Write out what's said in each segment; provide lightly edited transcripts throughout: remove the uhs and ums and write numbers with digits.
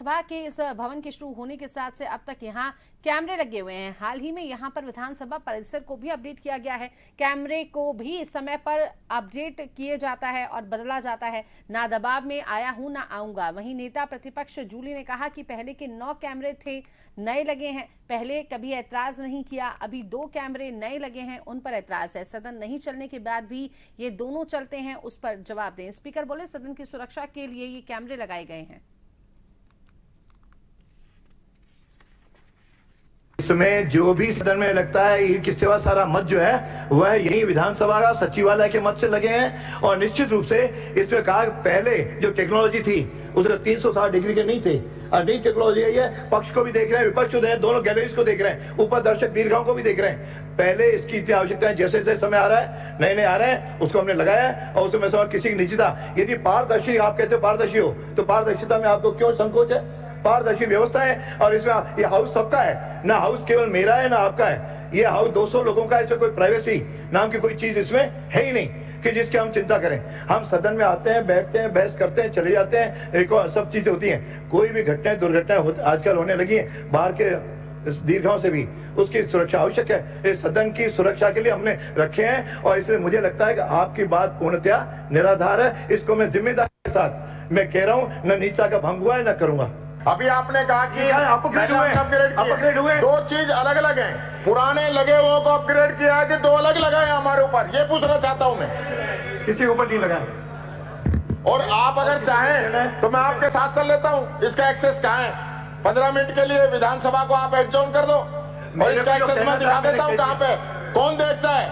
सभा के इस भवन के शुरू होने के साथ से अब तक यहाँ कैमरे लगे हुए हैं। हाल ही में यहाँ पर विधानसभा परिसर को भी अपडेट किया गया है। कैमरे को भी समय पर अपडेट किए जाता है और बदला जाता है। ना दबाव में आया हूं ना आऊंगा। वहीं नेता प्रतिपक्ष जूली ने कहा कि पहले के 9 कैमरे थे, नए लगे हैं। पहले कभी ऐतराज नहीं किया, अभी 2 कैमरे नए लगे हैं, उन पर ऐतराज है। सदन नहीं चलने के बाद भी ये दोनों चलते हैं, उस पर जवाब दें। स्पीकर बोले सदन की सुरक्षा के लिए ये कैमरे लगाए गए हैं। इसमें जो भी सदन में लगता है इसके सिवा सारा मत जो है वह यही विधानसभा का सचिवालय के मत से लगे हैं। और निश्चित रूप से इसमें कहा पहले जो टेक्नोलॉजी थी उसका 360 डिग्री के नहीं थे और नई टेक्नोलॉजी आई है। पक्ष को भी देख रहे हैं, विपक्ष को देख रहे हैं, दोनों गैलरीज को देख रहे हैं, ऊपर दर्शक दीर्घाओं को भी देख रहे हैं। पहले इसकी इतनी आवश्यकता है, जैसे जैसे समय आ रहा है नए नए आ रहे हैं उसको हमने लगाया है। और उसमें समझ किसी की निश्चिता यदि पारदर्शी आप कहते हो पारदर्शी हो तो पारदर्शिता में आपको क्यों संकोच है? पारदर्शी व्यवस्था है और इसमें ये हाउस सबका है, ना हाउस केवल मेरा है ना आपका है। ये हाउस 200 लोगों का है। इसमें कोई प्राइवेसी नाम की कोई चीज इसमें है ही नहीं कि जिसकी हम चिंता करें। हम सदन में आते हैं, बैठते हैं, बहस करते हैं, चले जाते हैं, एक और सब चीजें होती हैं। कोई भी घटनाएं दुर्घटनाएं आजकल होने लगी हैं बाहर के दीर्घाओं से भी, उसकी सुरक्षा आवश्यक है। इस सदन की सुरक्षा के लिए हमने रखे हैं और इसलिए मुझे लगता है कि आपकी बात पूर्णतया निराधार है। इसको मैं जिम्मेदारी के साथ मैं कह रहा हूं, न नीचा का भंग हुआ है न करूंगा। अभी आपने कहा कि अपग्रेड हुए, 2 चीज अलग अलग हैं। पुराने लगे हुए को अपग्रेड किया है कि 2 अलग लगाए हमारे ऊपर, ये पूछना चाहता हूं मैं। किसी ऊपर नहीं लगा। और आप अगर चाहें तो मैं आपके साथ चल लेता हूं। इसका एक्सेस कहाँ है? 15 मिनट के लिए विधानसभा को आप एडजॉर्न कर दो और इसका एक्सेस मैं दिखा देता हूं कहाँ पे। कौन देखता है?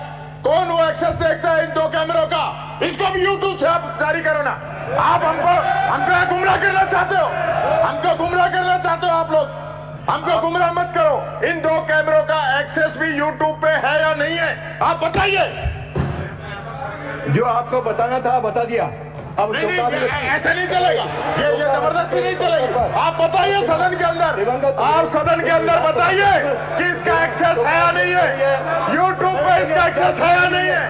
कौन वो एक्सेस देखता है इन 2 कैमरों का? इसको भी यूट्यूब से आप जारी करो ना। आप हमको गुमराह करना चाहते हो? हमको गुमराह करना चाहते हो आप लोग? हमको गुमराह मत करो। इन 2 कैमरों का एक्सेस भी यूट्यूब पे है या नहीं है? आप बताइए। जो आपको बताना था बता दिया। अब नहीं, ऐसे नहीं चलेगा, ये जबरदस्ती नहीं चलेगी। आप बताइए सदन के अंदर, आप सदन के अंदर बताइए कि इसका एक्सेस है या नहीं है, यूट्यूब पे इसका एक्सेस है या नहीं है।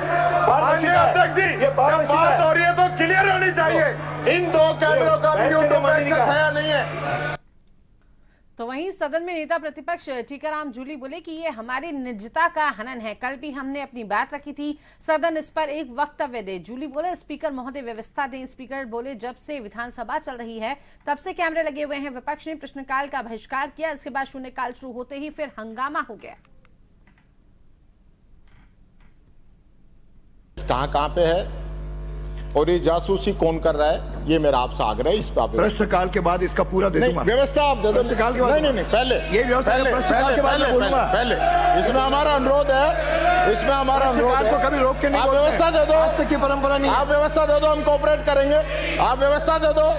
माननीय अध्यक्ष जी, जब बात हो रही है तो क्लियर होनी चाहिए। इन 2 कैमरों का भी यूट्यूब पे एक्सेस है या नहीं है। तो वहीं सदन में नेता प्रतिपक्ष टीकाराम जूली बोले कि ये हमारी निजता का हनन है। कल भी हमने अपनी बात रखी थी, सदन इस पर एक वक्तव्य दे। जूली बोले स्पीकर महोदय व्यवस्था दें। स्पीकर बोले जब से विधानसभा चल रही है तब से कैमरे लगे हुए हैं। विपक्ष ने प्रश्नकाल का बहिष्कार किया, इसके बाद शून्यकाल शुरू होते ही फिर हंगामा हो गया। कहां पे है और ये जासूसी कौन कर रहा है, ये मेरा आपसे आग्रह है। इस पे प्रश्नकाल के बाद इसका पूरा दे दूंगा। व्यवस्था आप दे दो। प्रश्नकाल के बाद नहीं पहले ये व्यवस्था प्रश्नकाल के बाद बोलूंगा। पहले इसमें हमारा अनुरोध है, इसमें हमारा अनुरोध है। कभी रोक के नहीं, आप व्यवस्था दे दो। आज तक की परंपरा नहीं। आप व्यवस्था दे दो, हम कोऑपरेट करेंगे। आप व्यवस्था दे दो।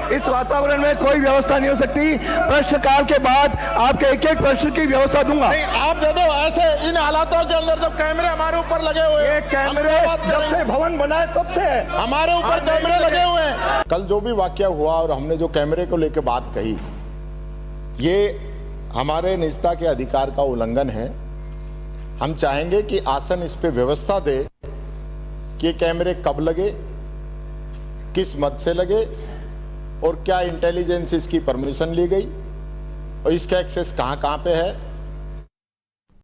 इस वातावरण में कोई व्यवस्था नहीं हो सकती। प्रश्नकाल के बाद आपके एक प्रश्न की व्यवस्था दूंगा। नहीं, आप दे दो। ऐसे इन हालातों के अंदर जब कैमरे हमारे ऊपर लगे हुए हैं, कैमरे जब से भवन बना है तब से हमारे ऊपर कैमरे लगे हुए हैं। कल जो भी वाकया हुआ और हमने जो कैमरे को लेकर बात कही, ये हमारे निजता के अधिकार का उल्लंघन है। हम चाहेंगे कि आसन इस पे व्यवस्था दे कि कैमरे कब लगे, किस मद से लगे और क्या इंटेलिजेंस इसकी परमिशन ली गई और इसका एक्सेस कहां पे है।